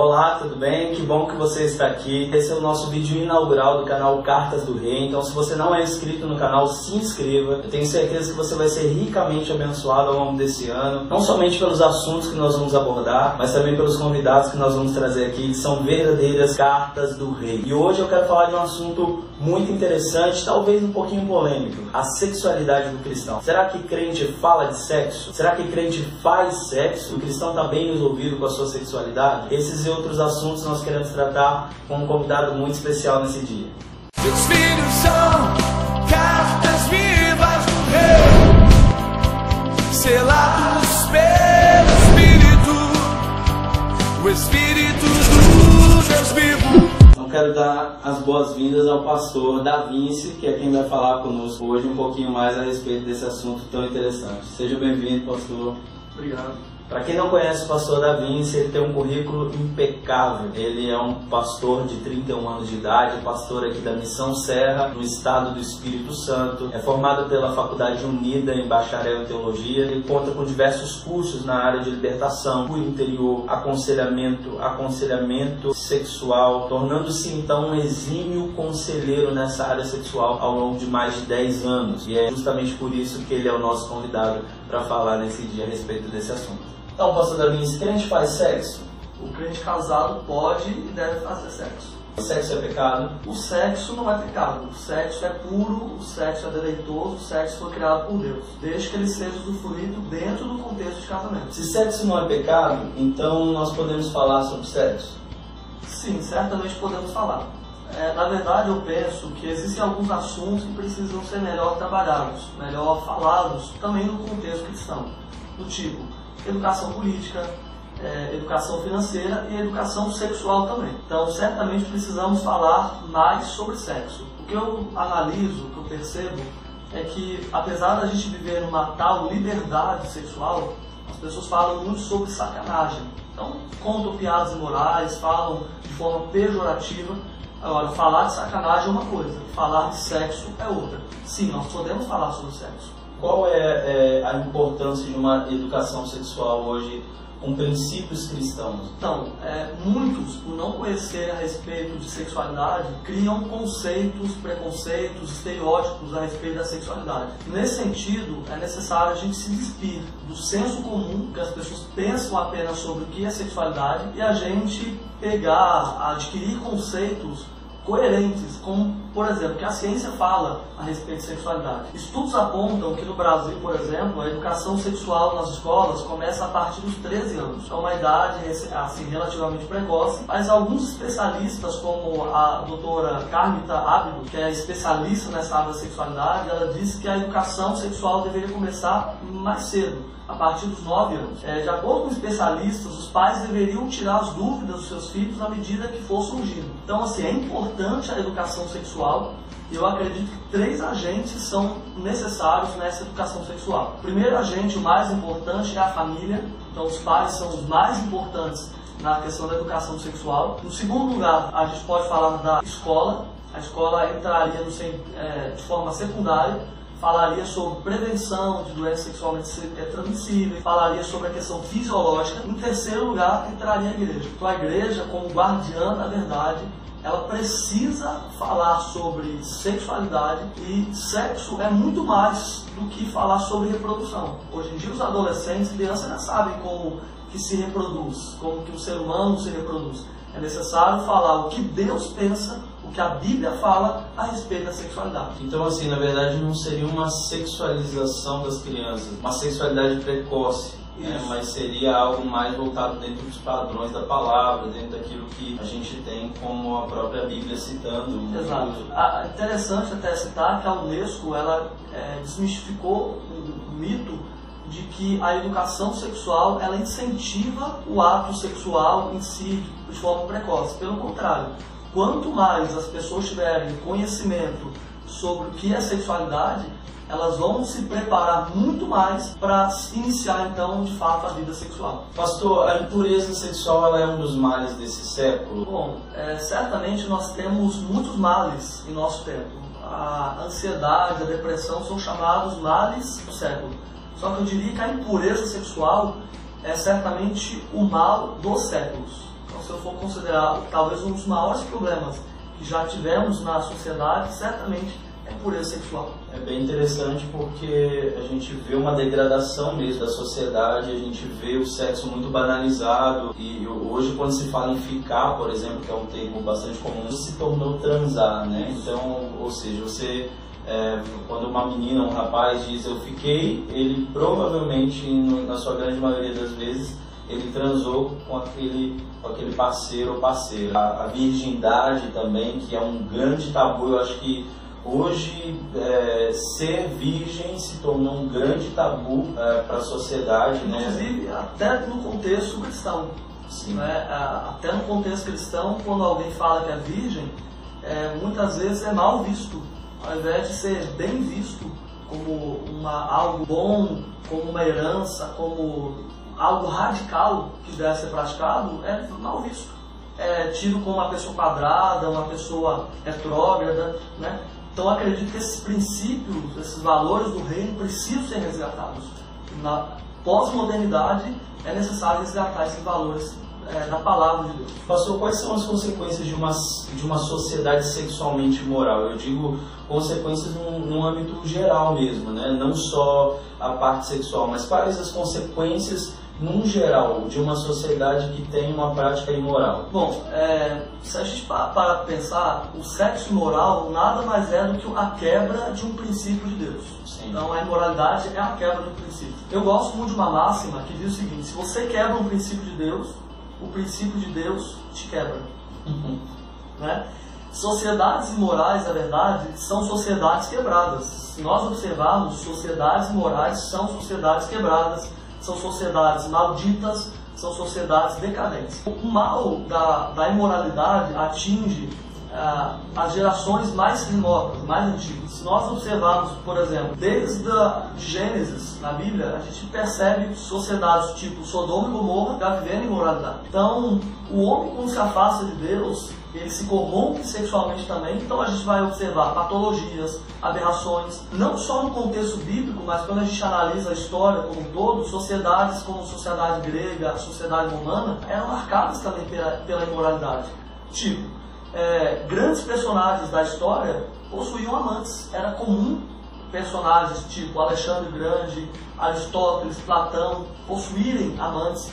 Olá, tudo bem? Que bom que você está aqui. Esse é o nosso vídeo inaugural do canal Cartas do Rei. Então, se você não é inscrito no canal, se inscreva. Eu tenho certeza que você vai ser ricamente abençoado ao longo desse ano. Não somente pelos assuntos que nós vamos abordar, mas também pelos convidados que nós vamos trazer aqui, que são verdadeiras cartas do rei. E hoje eu quero falar de um assunto muito interessante, talvez um pouquinho polêmico: a sexualidade do cristão. Será que crente fala de sexo? Será que crente faz sexo? O cristão está bem resolvido com a sua sexualidade? Esses e outros assuntos nós queremos tratar com um convidado muito especial nesse dia. Seus filhos são cartas vivas do rei, selados pelo Espírito, o Espírito do Deus vivo. Então quero dar as boas-vindas ao pastor Da Vinci, que é quem vai falar conosco hoje um pouquinho mais a respeito desse assunto tão interessante. Seja bem-vindo, pastor. Obrigado. Para quem não conhece o pastor Da Vinci, ele tem um currículo impecável. Ele é um pastor de 31 anos de idade, pastor aqui da Missão Serra, no estado do Espírito Santo. É formado pela Faculdade Unida em Bacharel em Teologia. Ele conta com diversos cursos na área de libertação, cura interior, aconselhamento sexual, tornando-se então um exímio conselheiro nessa área sexual ao longo de mais de 10 anos. E é justamente por isso que ele é o nosso convidado para falar nesse dia a respeito desse assunto. Então, pastor Da Vinci, crente faz sexo? O crente casado pode e deve fazer sexo. O sexo é pecado? O sexo não é pecado. O sexo é puro, o sexo é deleitoso, o sexo foi criado por Deus, desde que ele seja usufruído dentro do contexto de casamento. Se sexo não é pecado, então nós podemos falar sobre sexo? Sim, certamente podemos falar. Na verdade, eu penso que existem alguns assuntos que precisam ser melhor trabalhados, melhor falados, também no contexto cristão. Do tipo, educação política, educação financeira e educação sexual também. Então, certamente precisamos falar mais sobre sexo. O que eu analiso, o que eu percebo, é que, apesar da gente viver numa tal liberdade sexual, as pessoas falam muito sobre sacanagem. Então, contam piadas imorais, falam de forma pejorativa. Agora, falar de sacanagem é uma coisa, falar de sexo é outra. Sim, nós podemos falar sobre sexo. Qual é a importância de uma educação sexual hoje com princípios cristãos? Então, muitos, por não conhecerem a respeito de sexualidade, criam conceitos, preconceitos, estereótipos a respeito da sexualidade. Nesse sentido, é necessário a gente se despir do senso comum, que as pessoas pensam apenas sobre o que é sexualidade, e a gente adquirir conceitos coerentes, como, por exemplo, que a ciência fala a respeito de sexualidade. Estudos apontam que no Brasil, por exemplo, a educação sexual nas escolas começa a partir dos 13 anos. É uma idade assim, relativamente precoce, mas alguns especialistas, como a doutora Carmita Ábido, que é especialista nessa área da sexualidade, ela disse que a educação sexual deveria começar mais cedo, a partir dos 9 anos. De acordo com especialistas, os pais deveriam tirar as dúvidas dos seus filhos na medida que for surgindo. Então, assim, é importante a educação sexual, e eu acredito que 3 agentes são necessários nessa educação sexual. O primeiro agente, o mais importante, é a família. Então, os pais são os mais importantes na questão da educação sexual. No segundo lugar, a gente pode falar da escola. A escola entraria de forma secundária, falaria sobre prevenção de doenças sexualmente transmissíveis, falaria sobre a questão fisiológica. Em terceiro lugar, entraria a igreja. Então, a igreja, como guardiã da verdade, ela precisa falar sobre sexualidade, e sexo é muito mais do que falar sobre reprodução. Hoje em dia, os adolescentes e crianças já sabem como que se reproduz, como que o ser humano se reproduz. É necessário falar o que Deus pensa, o que a Bíblia fala a respeito da sexualidade. Então, assim, na verdade não seria uma sexualização das crianças, uma sexualidade precoce, né? Mas seria algo mais voltado dentro dos padrões da palavra, dentro daquilo que a gente tem como a própria Bíblia citando. Exato. Interessante até citar que a Unesco ela desmistificou o mito de que a educação sexual ela incentiva o ato sexual em si de forma precoce. Pelo contrário, quanto mais as pessoas tiverem conhecimento sobre o que é sexualidade, elas vão se preparar muito mais para iniciar então de fato a vida sexual. Pastor, a impureza sexual ela é um dos males desse século? Bom, certamente nós temos muitos males em nosso tempo. A ansiedade, a depressão são chamados males do século. Só que eu diria que a impureza sexual é certamente o mal dos séculos. Então, se eu for considerar talvez um dos maiores problemas que já tivemos na sociedade, certamente é pureza sexual. É bem interessante porque a gente vê uma degradação mesmo da sociedade, a gente vê o sexo muito banalizado e hoje quando se fala em ficar, por exemplo, que é um termo bastante comum, se tornou transar, né? Então, ou seja, você... quando uma menina, um rapaz diz eu fiquei, ele provavelmente, na sua grande maioria das vezes, ele transou com aquele parceiro ou parceira. A virgindade também, que é um grande tabu, eu acho que hoje ser virgem se tornou um grande tabu para a sociedade, inclusive, né? Até no contexto cristão. Sim. Né? Até no contexto cristão, quando alguém fala que é virgem, muitas vezes é mal visto. Ao invés de ser bem visto como algo bom, como uma herança, como algo radical que deve ser praticado, é mal visto. É tido como uma pessoa quadrada, uma pessoa retrógrada, né? Então acredito que esses princípios, esses valores do reino precisam ser resgatados. Na pós-modernidade é necessário resgatar esses valores da palavra de Deus. Pastor, quais são as consequências de uma sociedade sexualmente imoral? Eu digo consequências num âmbito geral mesmo, né? Não só a parte sexual, mas quais as consequências num geral de uma sociedade que tem uma prática imoral? Bom, se a gente parar para pensar, o sexo imoral nada mais é do que a quebra de um princípio de Deus. Sim. Então a imoralidade é a quebra de um princípio. Eu gosto muito de uma máxima que diz o seguinte: se você quebra um princípio de Deus, o princípio de Deus te quebra. Né? Sociedades imorais, na verdade, são sociedades quebradas. Se nós observarmos, sociedades imorais são sociedades quebradas, são sociedades malditas, são sociedades decadentes. O mal da imoralidade atinge as gerações mais remotas, mais antigas. Se nós observarmos, por exemplo, desde Gênesis, na Bíblia, a gente percebe sociedades tipo Sodoma e Gomorra já vivendo em imoralidade. Então, o homem, quando se afasta de Deus, ele se corrompe sexualmente também. Então a gente vai observar patologias, aberrações, não só no contexto bíblico, mas quando a gente analisa a história como um todo, sociedades como a sociedade grega, a sociedade romana, eram marcadas também pela imoralidade. Tipo, grandes personagens da história possuíam amantes. Era comum personagens tipo Alexandre o Grande, Aristóteles, Platão possuírem amantes.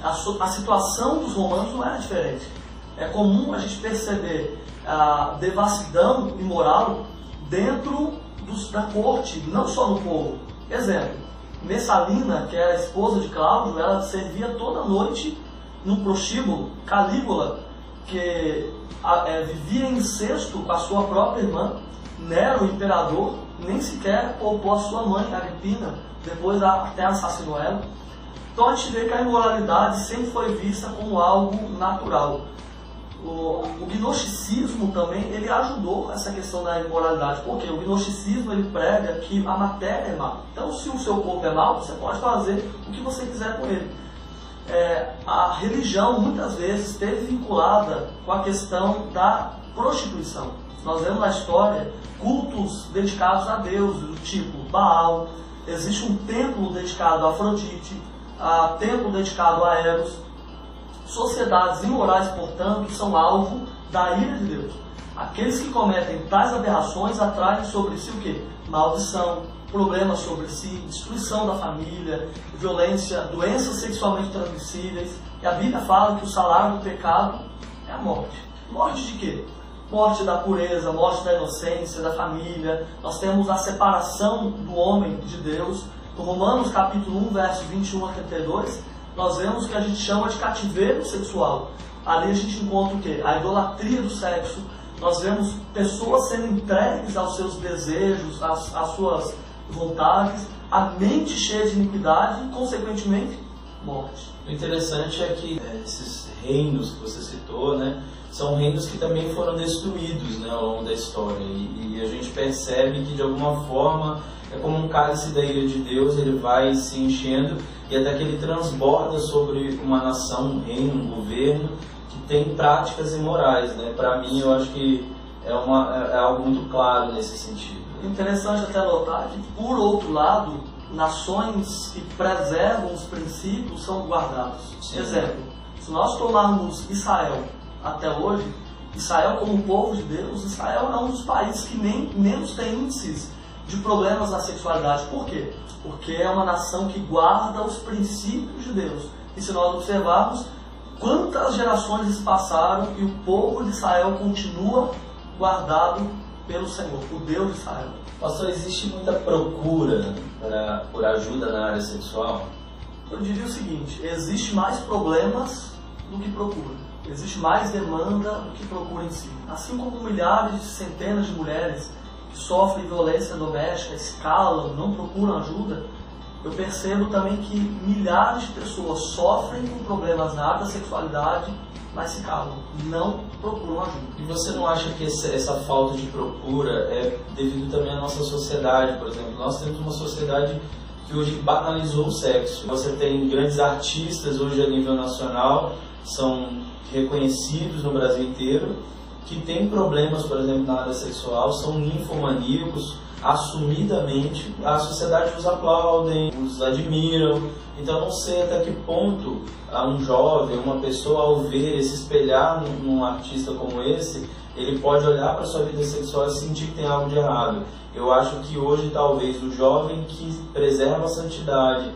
A situação dos romanos não era diferente. É comum a gente perceber a devassidão imoral dentro da corte, não só no povo. Exemplo, Messalina, que era a esposa de Cláudio, ela servia toda noite no prostíbulo. Calígula, que vivia em incesto com a sua própria irmã. Nero, o imperador, nem sequer poupou a sua mãe, Agripina, depois até assassinou ela. Então a gente vê que a imoralidade sempre foi vista como algo natural. O gnosticismo também, ele ajudou essa questão da imoralidade, porque o gnosticismo ele prega que a matéria é má. Então, se o seu corpo é mau, você pode fazer o que você quiser com ele. A religião, muitas vezes, esteve vinculada com a questão da prostituição. Nós vemos na história cultos dedicados a deuses, do tipo Baal, existe um templo dedicado a Afrodite, templo dedicado a Eros. Sociedades imorais, portanto, são alvo da ira de Deus. Aqueles que cometem tais aberrações atraem sobre si o quê? Maldição, problemas sobre si, destruição da família, violência, doenças sexualmente transmissíveis. E a Bíblia fala que o salário do pecado é a morte. Morte de quê? Morte da pureza, morte da inocência, da família. Nós temos a separação do homem de Deus. No Romanos capítulo 1, verso 21 a 32, nós vemos o que a gente chama de cativeiro sexual. Ali a gente encontra o quê? A idolatria do sexo. Nós vemos pessoas sendo entregues aos seus desejos, às suas vontades, a mente cheia de iniquidade e, consequentemente, morte. O interessante é que esses reinos que você citou, né, são reinos que também foram destruídos, né, ao longo da história. E a gente percebe que, de alguma forma, é como um cálice da ira de Deus, ele vai se enchendo e até que ele transborda sobre uma nação, um reino, um governo que tem práticas imorais, né? Para mim, eu acho que é algo muito claro nesse sentido. Interessante até notar que, por outro lado, nações que preservam os princípios são guardados. Sim. Exemplo, Se nós tomarmos Israel até hoje, Israel como povo de Deus, Israel é um dos países que menos tem índices de problemas na sexualidade. Por quê? Porque é uma nação que guarda os princípios de Deus. E se nós observarmos quantas gerações se passaram e o povo de Israel continua guardado pelo Senhor, o Deus de Israel. Pastor, existe muita procura por ajuda na área sexual? Eu diria o seguinte, existe mais problemas do que procura. Existe mais demanda do que procura em si. Assim como milhares, centenas de mulheres que sofrem violência doméstica, se calam, não procuram ajuda, eu percebo também que milhares de pessoas sofrem com problemas na área da sexualidade, mas se calam, não procuram ajuda. E você não acha que essa falta de procura é devido também à nossa sociedade? Por exemplo, nós temos uma sociedade que hoje banalizou o sexo. Você tem grandes artistas hoje a nível nacional, são reconhecidos no Brasil inteiro, que têm problemas, por exemplo, na área sexual, são ninfomaníacos, assumidamente, a sociedade os aplaudem, os admiram. Então não sei até que ponto um jovem, uma pessoa, ao ver, se espelhar num artista como esse, ele pode olhar para a sua vida sexual e sentir que tem algo de errado. Eu acho que hoje talvez o jovem que preserva a santidade,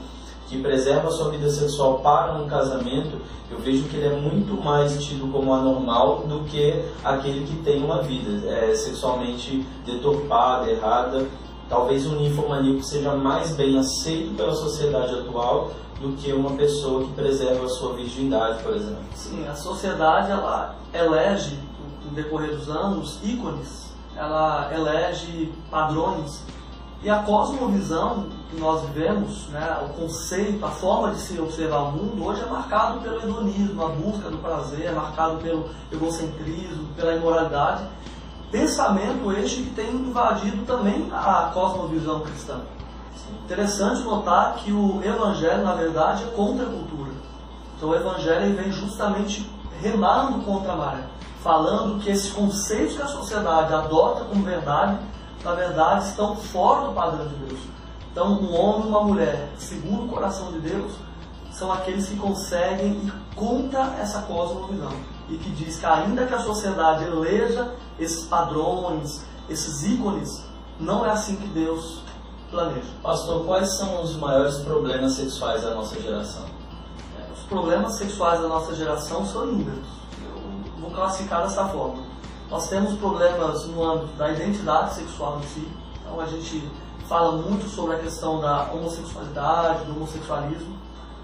que preserva a sua vida sexual para um casamento, eu vejo que ele é muito mais tido como anormal do que aquele que tem uma vida sexualmente deturpada, errada. Talvez o ninfomaníaco seja mais bem aceito pela sociedade atual do que uma pessoa que preserva a sua virgindade, por exemplo. Sim, a sociedade ela elege, no decorrer dos anos, ícones, ela elege padrões. E a cosmovisão que nós vivemos, né, o conceito, a forma de se observar o mundo, hoje é marcado pelo hedonismo, a busca do prazer, é marcado pelo egocentrismo, pela imoralidade. Pensamento este que tem invadido também a cosmovisão cristã. Interessante notar que o Evangelho, na verdade, é contra a cultura. Então o Evangelho vem justamente remando contra a maré, falando que esses conceitos que a sociedade adota como verdade, na verdade, estão fora do padrão de Deus. Então, um homem e uma mulher, segundo o coração de Deus, são aqueles que conseguem ir contra essa cosmovisão. E que diz que ainda que a sociedade eleja esses padrões, esses ícones, não é assim que Deus planeja. Pastor, quais são os maiores problemas sexuais da nossa geração? Os problemas sexuais da nossa geração são inúmeros. Eu vou classificar dessa forma. Nós temos problemas no âmbito da identidade sexual em si. Então a gente fala muito sobre a questão da homossexualidade, do homossexualismo.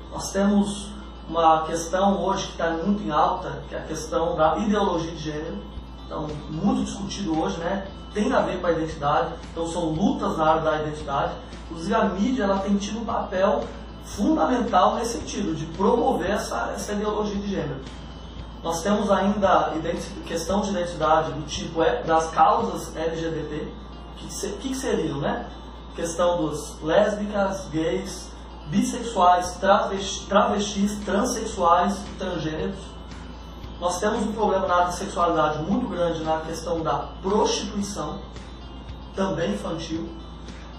Nós temos uma questão hoje que está muito em alta, que é a questão da ideologia de gênero. Então, muito discutido hoje, né? Tem a ver com a identidade. Então são lutas na área da identidade. Inclusive a mídia ela tem tido um papel fundamental nesse sentido, de promover essa ideologia de gênero. Nós temos ainda questão de identidade do tipo das causas LGBT, que seriam, né? Questão dos lésbicas, gays, bissexuais, travestis, transexuais e transgêneros. Nós temos um problema na área da sexualidade muito grande na questão da prostituição, também infantil.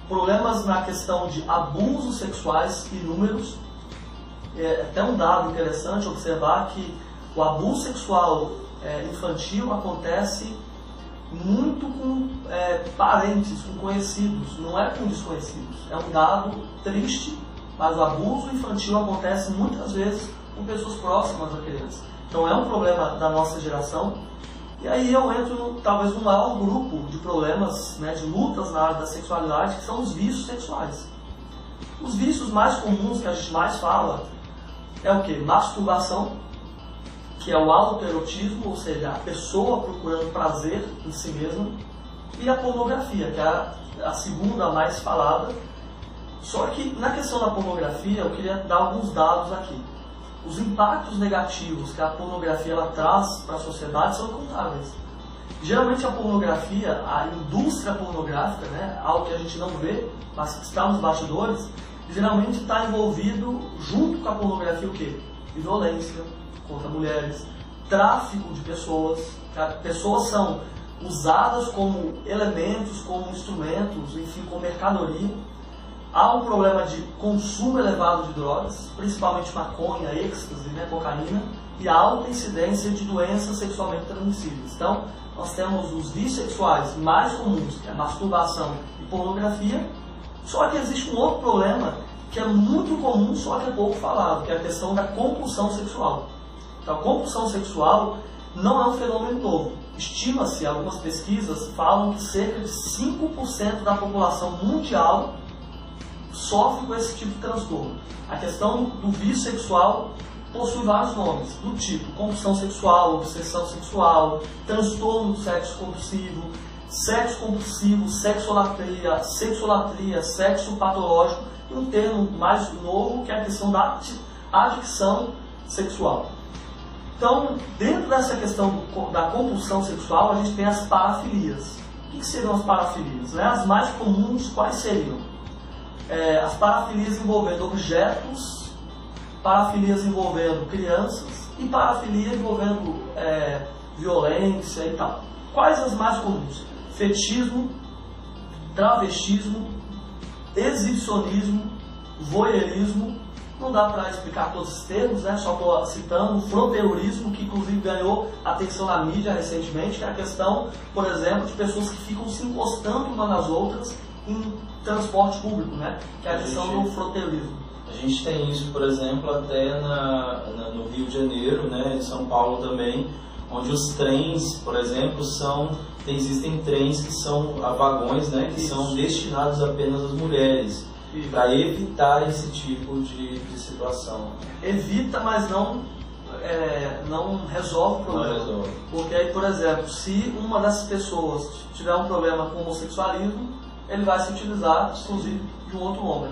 Problemas na questão de abusos sexuais inúmeros. É até um dado interessante observar que o abuso sexual infantil acontece muito com parentes, com conhecidos, não é com desconhecidos. É um dado triste, mas o abuso infantil acontece muitas vezes com pessoas próximas da criança. Então é um problema da nossa geração. E aí eu entro talvez no maior grupo de problemas, né, de lutas na área da sexualidade, que são os vícios sexuais. Os vícios mais comuns que a gente mais fala é o quê? Masturbação, que é o autoerotismo, ou seja, a pessoa procurando prazer em si mesma, e a pornografia, que é a segunda mais falada. Só que na questão da pornografia, eu queria dar alguns dados aqui. Os impactos negativos que a pornografia ela traz para a sociedade são incontáveis. Geralmente a pornografia, a indústria pornográfica, né, algo que a gente não vê, mas que está nos bastidores, geralmente está envolvido junto com a pornografia o quê? Violência contra mulheres, tráfico de pessoas. Pessoas são usadas como elementos, como instrumentos, enfim, como mercadoria. Há um problema de consumo elevado de drogas, principalmente maconha, êxtase, né, cocaína, e alta incidência de doenças sexualmente transmissíveis. Então, nós temos os vícios sexuais mais comuns, que é a masturbação e pornografia, só que existe um outro problema que é muito comum, só que é pouco falado, que é a questão da compulsão sexual. Então, a compulsão sexual não é um fenômeno novo. Estima-se, algumas pesquisas falam que cerca de 5% da população mundial sofre com esse tipo de transtorno. A questão do vício sexual possui vários nomes, do tipo compulsão sexual, obsessão sexual, transtorno do sexo compulsivo, sexolatria, sexo patológico, e um termo mais novo que é a questão da adicção sexual. Então, dentro dessa questão da compulsão sexual, a gente tem as parafilias. O que seriam as parafilias? As mais comuns, quais seriam? As parafilias envolvendo objetos, parafilias envolvendo crianças e parafilia envolvendo violência e tal. Quais as mais comuns? Fetichismo, travestismo, exibicionismo, voyeurismo. Não dá para explicar todos os termos, só estou citando. Fronteirismo, que inclusive ganhou atenção na mídia recentemente, que é a questão, por exemplo, de pessoas que ficam se encostando umas nas outras em transporte público, que é a questão do fronteirismo. A gente tem isso, por exemplo, até no Rio de Janeiro, em São Paulo também, onde os trens, por exemplo, existem trens que são vagões, que são destinados apenas às mulheres, para evitar esse tipo de situação. Evita, mas não resolve o problema. Não resolve. Porque aí, por exemplo, se uma dessas pessoas tiver um problema com homossexualismo, ele vai se utilizar, inclusive, de um outro homem,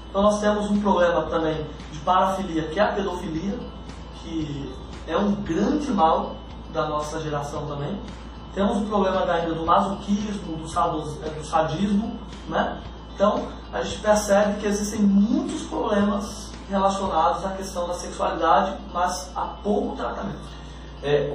Então nós temos um problema também de parafilia, que é a pedofilia, que é um grande mal da nossa geração também. Temos um problema ainda do masoquismo, do sadismo, Então a gente percebe que existem muitos problemas relacionados à questão da sexualidade, mas há pouco tratamento.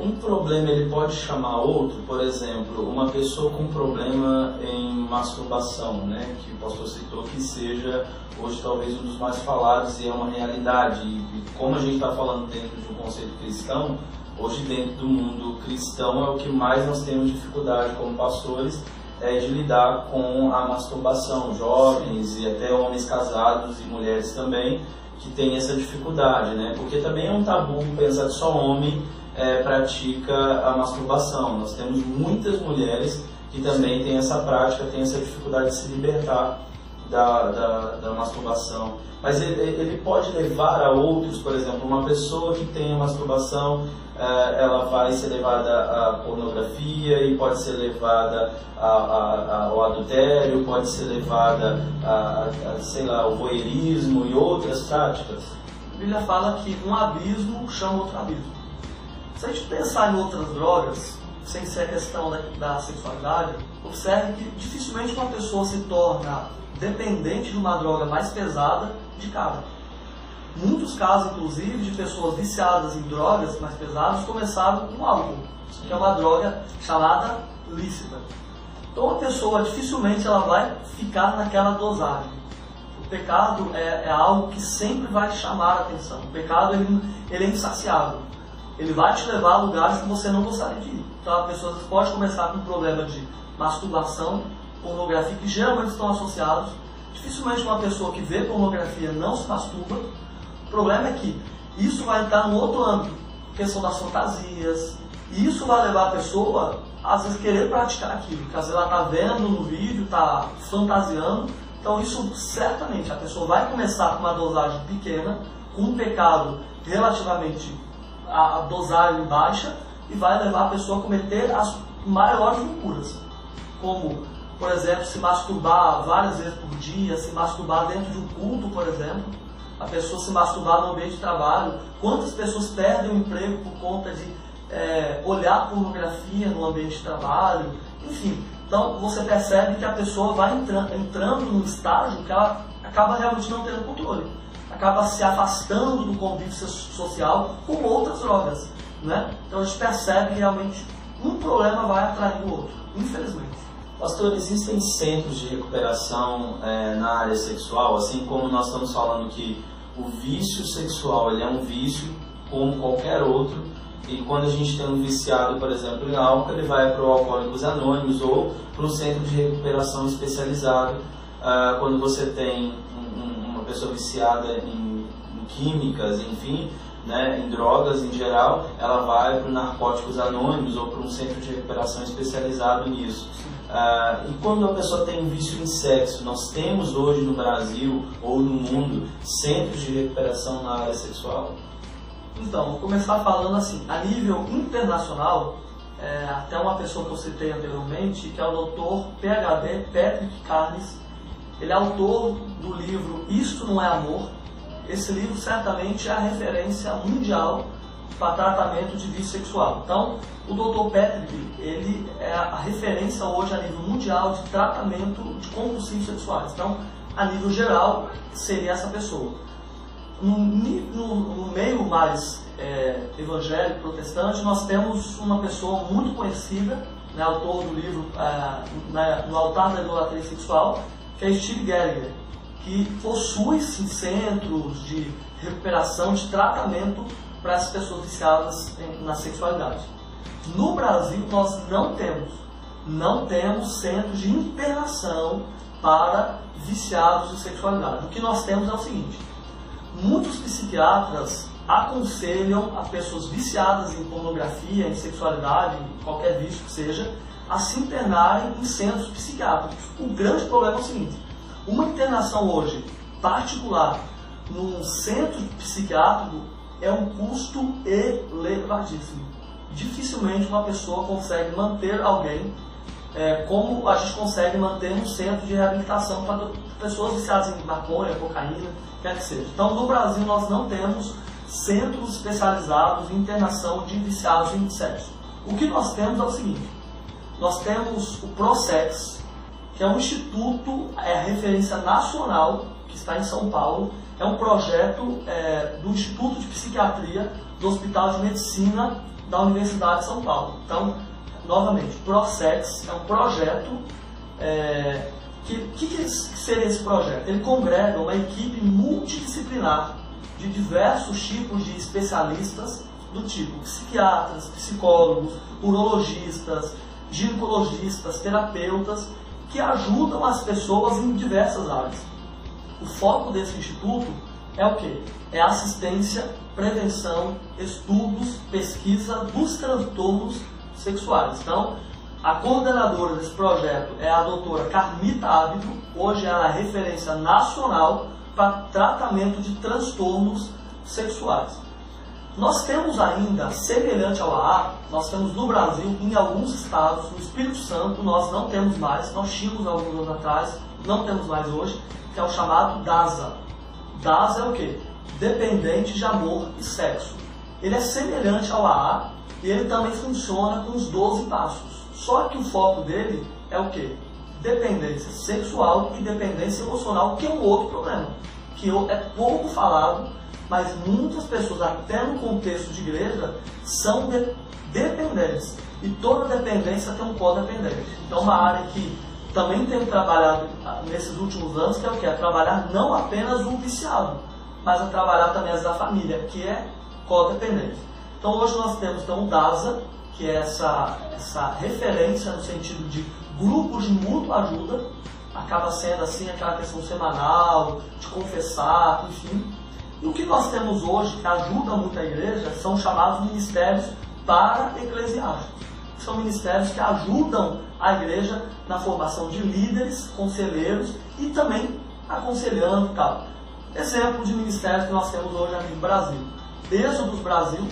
Um problema ele pode chamar outro, por exemplo, uma pessoa com problema em masturbação, que o pastor citou que seja hoje talvez um dos mais falados e é uma realidade. E como a gente está falando dentro de um conceito cristão, hoje dentro do mundo cristão é o que mais nós temos dificuldade como pastores, de lidar com a masturbação. Jovens e até homens casados e mulheres também que têm essa dificuldade, porque também é um tabu pensar que só homem pratica a masturbação. Nós temos muitas mulheres que também têm essa prática, têm essa dificuldade de se libertar da masturbação. Mas ele pode levar a outros, por exemplo, uma pessoa que tem a masturbação, ela vai ser levada à pornografia e pode ser levada ao adultério, pode ser levada ao voyeurismo e outras práticas. A Bíblia fala que um abismo chama outro abismo. Se a gente pensar em outras drogas, sem ser a questão da sexualidade, observe que dificilmente uma pessoa se torna dependente de uma droga mais pesada de cara. Muitos casos, inclusive, de pessoas viciadas em drogas mais pesadas começaram com álcool, que é uma droga chamada lícita. Então a pessoa dificilmente ela vai ficar naquela dosagem. O pecado é algo que sempre vai chamar a atenção. O pecado ele é insaciável. Ele vai te levar a lugares que você não gostaria de ir. Então a pessoa pode começar com um problema de masturbação, pornografia, que geralmente estão associados. Dificilmente uma pessoa que vê pornografia não se masturba. O problema é que isso vai entrar no outro âmbito, questão das fantasias. E isso vai levar a pessoa, às vezes, querer praticar aquilo. Porque às vezes ela está vendo no vídeo, está fantasiando. Então isso, certamente, a pessoa vai começar com uma dosagem pequena, com um pecado relativamente a dosagem baixa, e vai levar a pessoa a cometer as maiores loucuras. Como, por exemplo, se masturbar várias vezes por dia, se masturbar dentro de um culto, por exemplo. A pessoa se masturbar no ambiente de trabalho. Quantas pessoas perdem o emprego por conta de olhar pornografia no ambiente de trabalho? Enfim, então você percebe que a pessoa vai entrando num estágio que ela acaba realmente não tendo controle. Acaba se afastando do convívio social com outras drogas. Então a gente percebe que realmente um problema vai atrair o outro, infelizmente. Pastor, existem centros de recuperação na área sexual, assim como nós estamos falando que o vício sexual ele é um vício como qualquer outro. E quando a gente tem um viciado, por exemplo, em álcool, ele vai para o Alcoólicos Anônimos ou para um centro de recuperação especializado. Quando você tem uma pessoa viciada em químicas, enfim, né, em drogas em geral, ela vai para o Narcóticos Anônimos ou para um centro de recuperação especializado nisso. E quando a pessoa tem vício em sexo, nós temos hoje no Brasil ou no mundo centros de recuperação na área sexual? Então, vou começar falando assim, a nível internacional, até uma pessoa que eu citei anteriormente, que é o Dr. PhD Patrick Carnes, ele é autor do livro Isto Não É Amor. Esse livro certamente é a referência mundial para tratamento de vício sexual. Então, o Dr. Patrick, ele é a referência hoje a nível mundial de tratamento de compulsivos sexuais. Então, a nível geral, seria essa pessoa. No meio mais evangélico, protestante, nós temos uma pessoa muito conhecida, né, autor do livro No Altar da Idolatria Sexual, que é Steve Gallagher, que possui sim, centros de recuperação, de tratamento para as pessoas viciadas na sexualidade. No Brasil, nós não temos centros de internação para viciados de sexualidade. O que nós temos é o seguinte: muitos psiquiatras aconselham a pessoas viciadas em pornografia, em sexualidade, em qualquer vício que seja, a se internarem em centros psiquiátricos. O grande problema é o seguinte: uma internação hoje particular num centro psiquiátrico é um custo elevadíssimo. Dificilmente uma pessoa consegue manter alguém como a gente consegue manter um centro de reabilitação para pessoas viciadas em maconha, cocaína, quer que seja. Então, no Brasil, nós não temos centros especializados em internação de viciados em sexo. O que nós temos é o seguinte: nós temos o PROSEX, que é um instituto, referência nacional, que está em São Paulo. É um projeto do Instituto de Psiquiatria do Hospital de Medicina da Universidade de São Paulo. Então, novamente, PROSEX é um projeto. Que seria esse projeto? Ele congrega uma equipe multidisciplinar de diversos tipos de especialistas, do tipo psiquiatras, psicólogos, urologistas, ginecologistas, terapeutas, que ajudam as pessoas em diversas áreas. O foco desse instituto é o quê? É assistência, prevenção, estudos, pesquisa dos transtornos sexuais. Então, a coordenadora desse projeto é a doutora Carmita Ábido. Hoje ela é referência nacional para tratamento de transtornos sexuais. Nós temos ainda, semelhante ao AA, nós temos no Brasil, em alguns estados, no Espírito Santo, nós não temos mais, nós tínhamos alguns anos atrás, não temos mais hoje, que é o chamado DASA. DASA é o quê? Dependente de amor e sexo. Ele é semelhante ao AA e ele também funciona com os 12 passos. Só que o foco dele é o quê? Dependência sexual e dependência emocional, que é um outro problema, que é pouco falado, mas muitas pessoas, até no contexto de igreja, são dependentes. E toda dependência tem um codependente. Então, uma área que também tem trabalhado nesses últimos anos, que é o quê? É trabalhar não apenas o viciado, mas a trabalhar também as da família, que é codependente. Então, hoje nós temos o DASA, que é essa referência no sentido de grupos de mútua ajuda, acaba sendo assim aquela questão semanal, de confessar, enfim. E o que nós temos hoje, que ajuda muito a igreja, são chamados ministérios para-eclesiásticos. São ministérios que ajudam a igreja na formação de líderes, conselheiros e também aconselhando e tal. Exemplo de ministérios que nós temos hoje aqui no Brasil. Êxodos Brasil,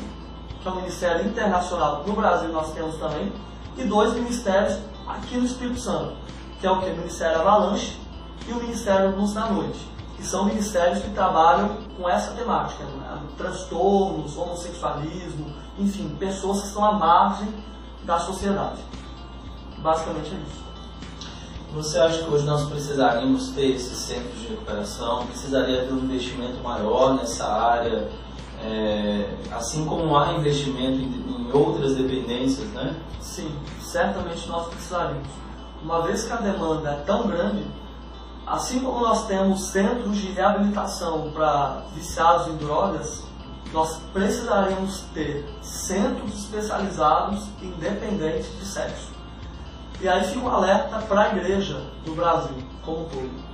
que é um ministério internacional no Brasil, nós temos também, e 2 ministérios aqui no Espírito Santo, que é o que? O Ministério Avalanche e o Ministério Luz da Noite, que são ministérios que trabalham com essa temática, né? Transtornos, homossexualismo, enfim, pessoas que estão à margem da sociedade. Basicamente é isso. Você acha que hoje nós precisaríamos ter esses centros de recuperação? Precisaria ter um investimento maior nessa área? Assim como há investimento em outras dependências, né? Sim, certamente nós precisaríamos. Uma vez que a demanda é tão grande, assim como nós temos centros de reabilitação para viciados em drogas, nós precisaríamos ter centros especializados independentes de sexo. E aí fica um alerta para a igreja do Brasil como um todo.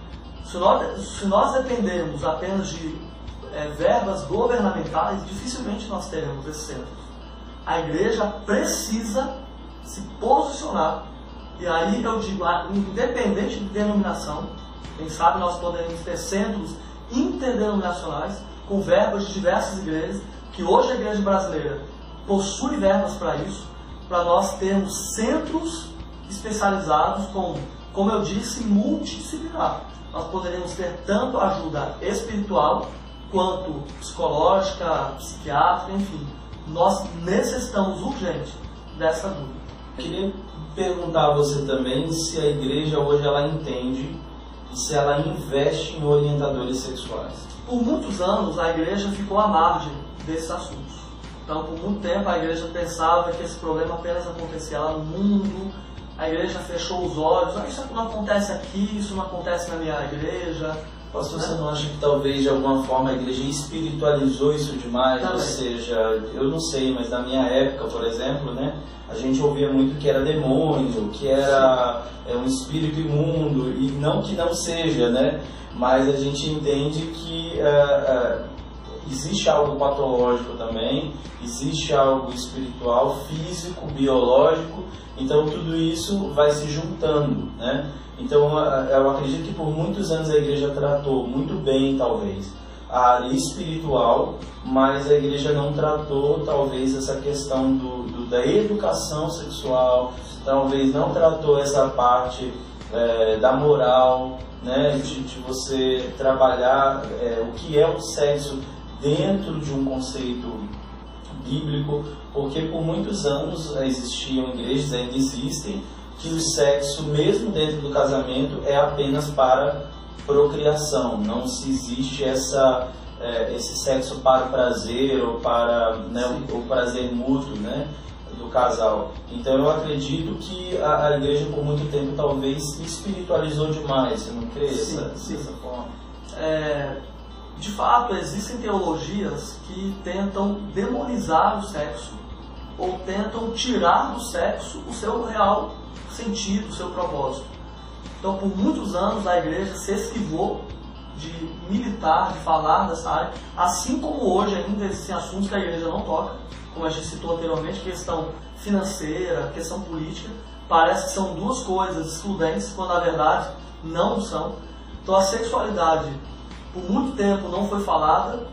Se nós dependermos apenas de verbas governamentais, dificilmente nós teremos esses centros. A igreja precisa se posicionar, e aí eu digo, independente de denominação, quem sabe nós poderíamos ter centros interdenominacionais com verbas de diversas igrejas, que hoje a igreja brasileira possui verbas para isso, para nós termos centros especializados como eu disse, multidisciplinar. Nós poderíamos ter tanto ajuda espiritual quanto psicológica, psiquiátrica, enfim. Nós necessitamos urgente dessa dúvida. Eu queria perguntar a você também se a igreja hoje ela entende e se ela investe em orientadores sexuais. Por muitos anos a igreja ficou à margem desses assuntos. Então, por muito tempo a igreja pensava que esse problema apenas acontecia lá no mundo. A igreja fechou os olhos. Isso não acontece aqui, isso não acontece na minha igreja. Pastor, você não acha que talvez de alguma forma a igreja espiritualizou isso demais? Também. Ou seja, eu não sei, mas na minha época, por exemplo, né, a gente ouvia muito que era demônio, que era um espírito imundo, e não que não seja, né? Mas a gente entende que existe algo patológico também, existe algo espiritual, físico, biológico, então tudo isso vai se juntando, né? Então eu acredito que por muitos anos a igreja tratou muito bem, talvez, a área espiritual, mas a igreja não tratou, talvez, essa questão da educação sexual, talvez não tratou essa parte da moral, né, de você trabalhar o que é o sexo dentro de um conceito bíblico, porque por muitos anos existiam igrejas, ainda existem, que o sexo, mesmo dentro do casamento, é apenas para procriação, não se existe esse sexo para o prazer ou para o prazer mútuo, né, do casal. Então eu acredito que a igreja por muito tempo talvez espiritualizou demais, você não crê dessa forma? De fato, existem teologias que tentam demonizar o sexo ou tentam tirar do sexo o seu real sentido, o seu propósito. Então, por muitos anos, a igreja se esquivou de militar, de falar dessa área, assim como hoje ainda existem assuntos que a igreja não toca, como a gente citou anteriormente, questão financeira, questão política. Parece que são duas coisas excludentes, quando na verdade não são. Então, a sexualidade por muito tempo não foi falada,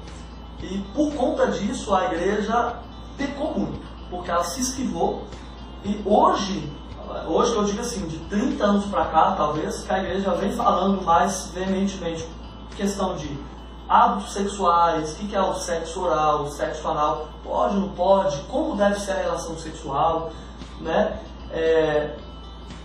e por conta disso a igreja pecou muito, porque ela se esquivou. E hoje que eu digo assim, de 30 anos para cá, talvez, que a igreja vem falando mais veementemente questão de hábitos sexuais, o que é o sexo oral, o sexo anal, pode, não pode, como deve ser a relação sexual, né?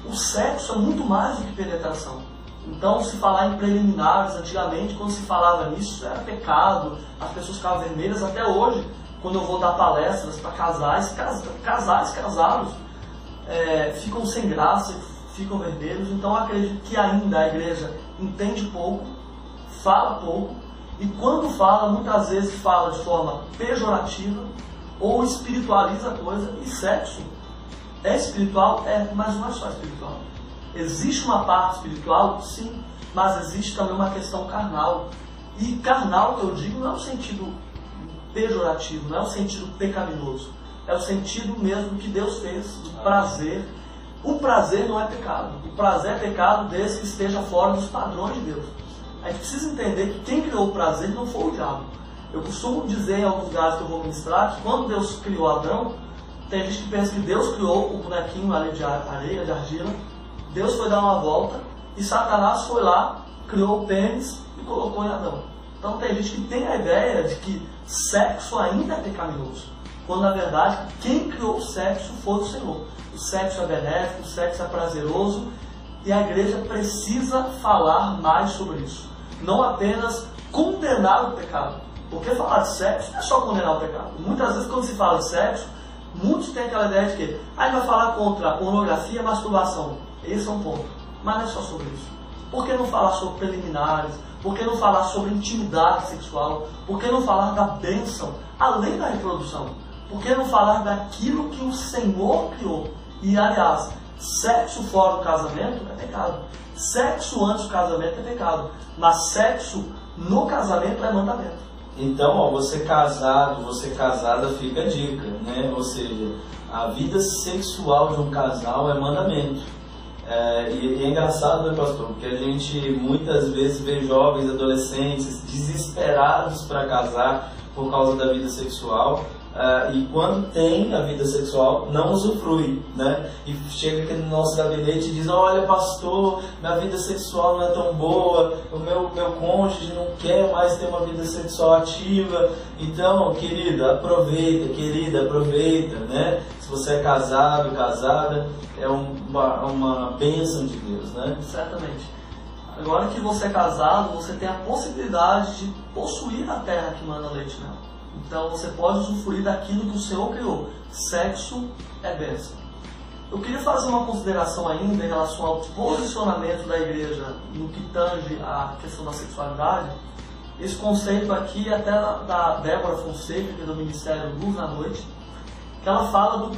O sexo é muito mais do que penetração. Então, se falar em preliminares, antigamente, quando se falava nisso, era pecado, as pessoas ficavam vermelhas. Até hoje, quando eu vou dar palestras para casais casados, ficam sem graça, ficam vermelhos. Então, eu acredito que ainda a igreja entende pouco, fala pouco, e quando fala, muitas vezes fala de forma pejorativa ou espiritualiza a coisa. E sexo é espiritual? Mas não é só espiritual. Existe uma parte espiritual? Sim, mas existe também uma questão carnal. E carnal, que eu digo, não é o sentido pejorativo, não é o sentido pecaminoso. É o sentido mesmo que Deus fez, do prazer. O prazer não é pecado. O prazer é pecado desde que esteja fora dos padrões de Deus. A gente precisa entender que quem criou o prazer não foi o diabo. Eu costumo dizer em alguns lugares que eu vou ministrar que quando Deus criou Adão, tem gente que pensa que Deus criou o bonequinho ali de areia, de argila. Deus foi dar uma volta e Satanás foi lá, criou o pênis e colocou em Adão. Então tem gente que tem a ideia de que sexo ainda é pecaminoso, quando na verdade quem criou o sexo foi o Senhor. O sexo é benéfico, o sexo é prazeroso, e a igreja precisa falar mais sobre isso. Não apenas condenar o pecado, porque falar de sexo não é só condenar o pecado. Muitas vezes quando se fala de sexo, muitos têm aquela ideia de que vai falar contra a pornografia e a masturbação. Esse é um ponto. Mas não é só sobre isso. Por que não falar sobre preliminares? Por que não falar sobre intimidade sexual? Por que não falar da bênção além da reprodução? Por que não falar daquilo que o Senhor criou? E, aliás, sexo fora do casamento é pecado. Sexo antes do casamento é pecado. Mas sexo no casamento é mandamento. Então, ó, você casado, você casada, fica a dica, né? Ou seja, a vida sexual de um casal é mandamento. E é engraçado, né, pastor? Porque a gente muitas vezes vê jovens, adolescentes desesperados para casar por causa da vida sexual. E quando tem a vida sexual, não usufrui, né? E chega aqui no nosso gabinete e diz: olha, pastor, minha vida sexual não é tão boa, o meu cônjuge não quer mais ter uma vida sexual ativa. Então, querida, aproveita, né? Se você é casado, casada, é uma bênção de Deus, né? Certamente. Agora que você é casado, você tem a possibilidade de possuir a terra que manda leite nela. Então você pode usufruir daquilo que o Senhor criou. Sexo é bênção. Eu queria fazer uma consideração ainda em relação ao posicionamento da igreja no que tange a questão da sexualidade. Esse conceito aqui é até da Débora Fonseca, que é do Ministério Luz na Noite, que ela fala de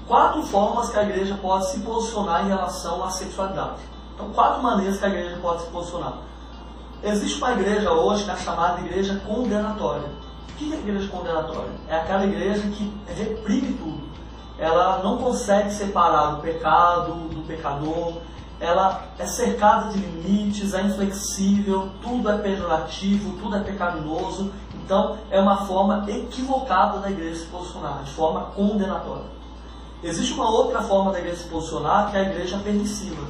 4 formas que a igreja pode se posicionar em relação à sexualidade. Então, 4 maneiras que a igreja pode se posicionar. Existe uma igreja hoje que é chamada igreja condenatória. O que é a igreja condenatória? É aquela igreja que reprime tudo. Ela não consegue separar o pecado do pecador. Ela é cercada de limites, é inflexível, tudo é pejorativo, tudo é pecaminoso. Então, é uma forma equivocada da igreja se posicionar, de forma condenatória. Existe uma outra forma da igreja se posicionar, que é a igreja permissiva.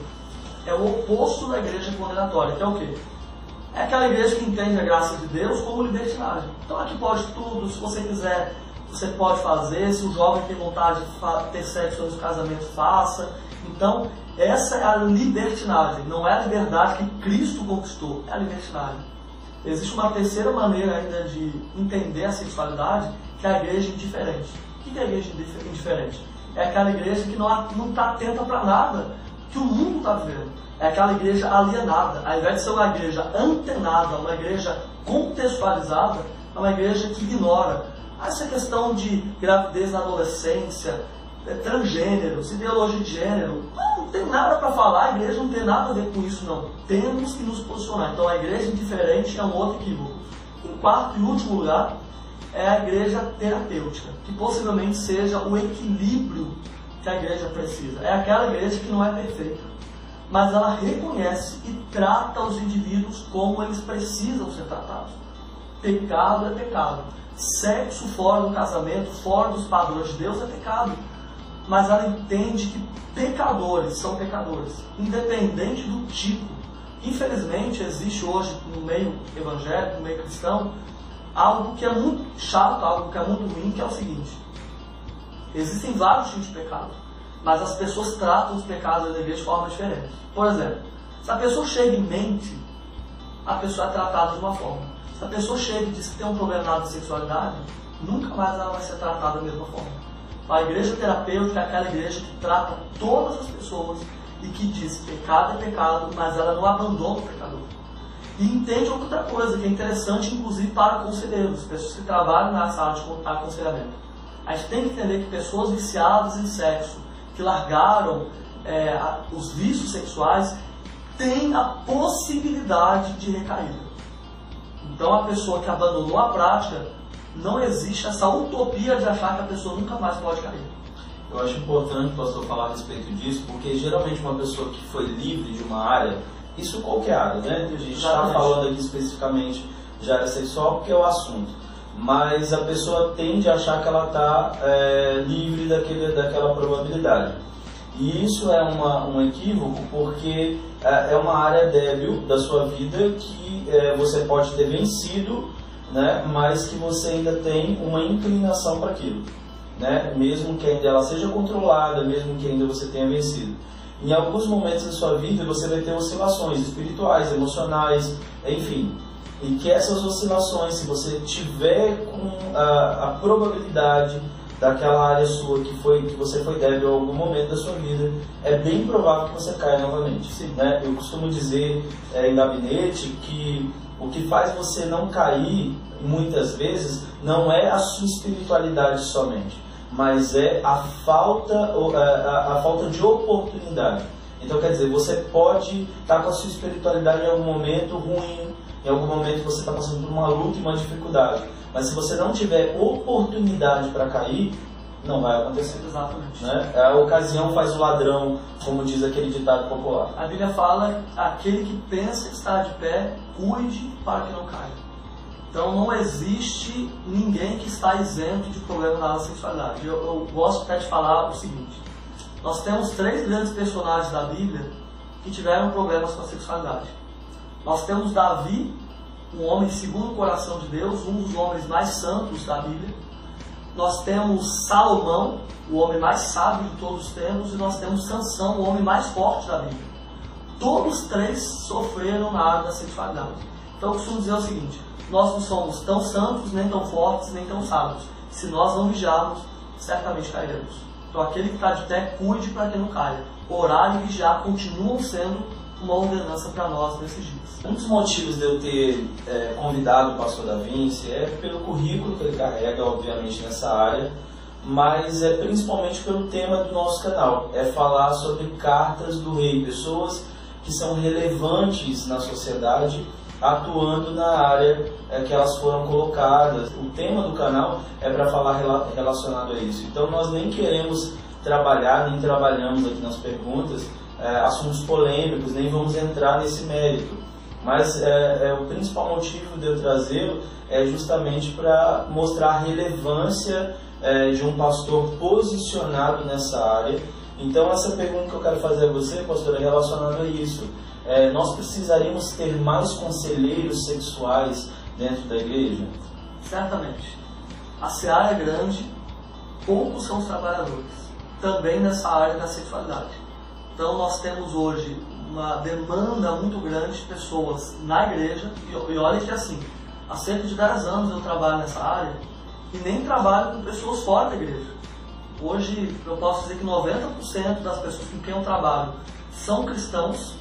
É o oposto da igreja condenatória, que é o quê? É aquela igreja que entende a graça de Deus como libertinagem. Então aqui pode tudo, se você quiser, você pode fazer, se o jovem tem vontade de ter sexo antes do casamento, faça. Então, essa é a libertinagem, não é a liberdade que Cristo conquistou, é a libertinagem. Existe uma terceira maneira ainda de entender a sexualidade, que é a igreja indiferente. O que é a igreja indiferente? É aquela igreja que não está atenta para nada que o mundo está vivendo. É aquela igreja alienada. Ao invés de ser uma igreja antenada, uma igreja contextualizada, é uma igreja que ignora essa questão de gravidez na adolescência, transgêneros, ideologia de gênero. Não tem nada para falar, a igreja não tem nada a ver com isso, não. Temos que nos posicionar. Então a igreja indiferente é um outro equívoco. Em quarto e último lugar, é a igreja terapêutica, que possivelmente seja o equilíbrio que a igreja precisa. É aquela igreja que não é perfeita, mas ela reconhece e trata os indivíduos como eles precisam ser tratados. Pecado é pecado. Sexo fora do casamento, fora dos padrões de Deus é pecado. Mas ela entende que pecadores são pecadores, independente do tipo. Infelizmente, existe hoje no meio evangélico, no meio cristão, algo que é muito chato, algo que é muito ruim, que é o seguinte: existem vários tipos de pecado, mas as pessoas tratam os pecados da igreja de forma diferente. Por exemplo, se a pessoa chega e mente, a pessoa é tratada de uma forma. Se a pessoa chega e diz que tem um problema de sexualidade, nunca mais ela vai ser tratada da mesma forma. A igreja terapêutica é aquela igreja que trata todas as pessoas e que diz que pecado é pecado, mas ela não abandona o pecador. E entende outra coisa que é interessante, inclusive para conselheiros, pessoas que trabalham na sala de aconselhamento. A gente tem que entender que pessoas viciadas em sexo, que largaram os vícios sexuais, têm a possibilidade de recaída. Então a pessoa que abandonou a prática, não existe essa utopia de achar que a pessoa nunca mais pode cair. Eu acho importante, pastor, falar a respeito disso, porque geralmente uma pessoa que foi livre de uma área, isso qualquer área, né? A gente está falando aqui especificamente de área sexual porque é o assunto, mas a pessoa tende a achar que ela está livre daquela probabilidade. E isso é um equívoco, porque é uma área débil da sua vida que você pode ter vencido, né, mas que você ainda tem uma inclinação para aquilo, né, mesmo que ainda ela seja controlada, mesmo que ainda você tenha vencido. Em alguns momentos da sua vida você vai ter oscilações espirituais, emocionais, enfim, e que essas oscilações, se você tiver com a probabilidade daquela área sua que você foi débil em algum momento da sua vida, é bem provável que você caia novamente. Sim. Né? Eu costumo dizer em gabinete que o que faz você não cair, muitas vezes, não é a sua espiritualidade somente, mas é a falta de oportunidade. Então, quer dizer, você pode estar com a sua espiritualidade em algum momento ruim, em algum momento você está passando por uma luta e uma dificuldade, mas se você não tiver oportunidade para cair, não vai acontecer. Exatamente. Né? A ocasião faz o ladrão, como diz aquele ditado popular. A Bíblia fala: aquele que pensa que está de pé, cuide para que não caia. Então não existe ninguém que está isento de problema na sexualidade. Eu gosto até de falar o seguinte: nós temos 3 grandes personagens da Bíblia que tiveram problemas com a sexualidade. Nós temos Davi, um homem segundo o coração de Deus, um dos homens mais santos da Bíblia. Nós temos Salomão, o homem mais sábio de todos os tempos, e nós temos Sansão, o homem mais forte da Bíblia. Todos 3 sofreram na área da sexualidade. Então eu costumo dizer o seguinte: nós não somos tão santos, nem tão fortes, nem tão sábios. Se nós não vigiarmos, certamente cairemos. Então aquele que está de pé, cuide para que não caia. Orar e vigiar continuam sendo uma ordenança para nós nesses dias. Um dos motivos de eu ter convidado o pastor Da Vinci é pelo currículo que ele carrega, obviamente, nessa área, mas é principalmente pelo tema do nosso canal, é falar sobre cartas do rei, pessoas que são relevantes na sociedade, atuando na área que elas foram colocadas. O tema do canal é para falar relacionado a isso. Então nós nem queremos trabalhar, nem trabalhamos aqui nas perguntas, assuntos polêmicos, nem vamos entrar nesse mérito. Mas o principal motivo de eu trazê-lo é justamente para mostrar a relevância de um pastor posicionado nessa área. Então essa pergunta que eu quero fazer a você, pastor, é relacionada a isso. Nós precisaríamos ter mais conselheiros sexuais dentro da igreja? Certamente. A seara é grande, poucos são os trabalhadores, também nessa área da sexualidade. Então nós temos hoje uma demanda muito grande de pessoas na igreja, e olha que assim, há cerca de 10 anos eu trabalho nessa área e nem trabalho com pessoas fora da igreja. Hoje eu posso dizer que 90% das pessoas com quem eu trabalho são cristãos.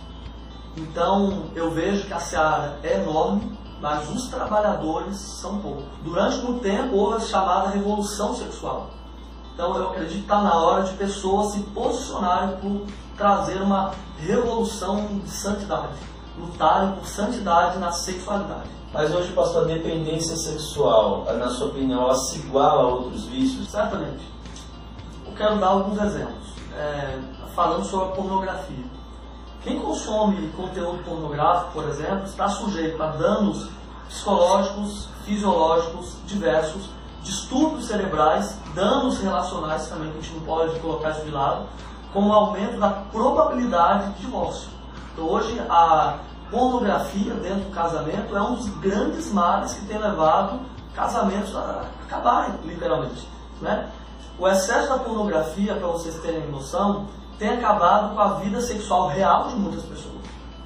Então eu vejo que a seara é enorme, mas os trabalhadores são poucos. Durante muito tempo houve a chamada revolução sexual. Então eu acredito que está na hora de pessoas se posicionarem por trazer uma revolução de santidade, lutarem por santidade na sexualidade. Mas hoje, pastor, a dependência sexual, na sua opinião, ela se iguala a outros vícios? Certamente. Eu quero dar alguns exemplos, falando sobre a pornografia. Quem consome conteúdo pornográfico, por exemplo, está sujeito a danos psicológicos, fisiológicos diversos, distúrbios cerebrais, danos relacionais também, que a gente não pode colocar isso de lado, como o aumento da probabilidade de divórcio. Então hoje a pornografia dentro do casamento é um dos grandes males que tem levado casamentos a acabarem, literalmente. Né? O excesso da pornografia, para vocês terem noção, tem acabado com a vida sexual real de muitas pessoas.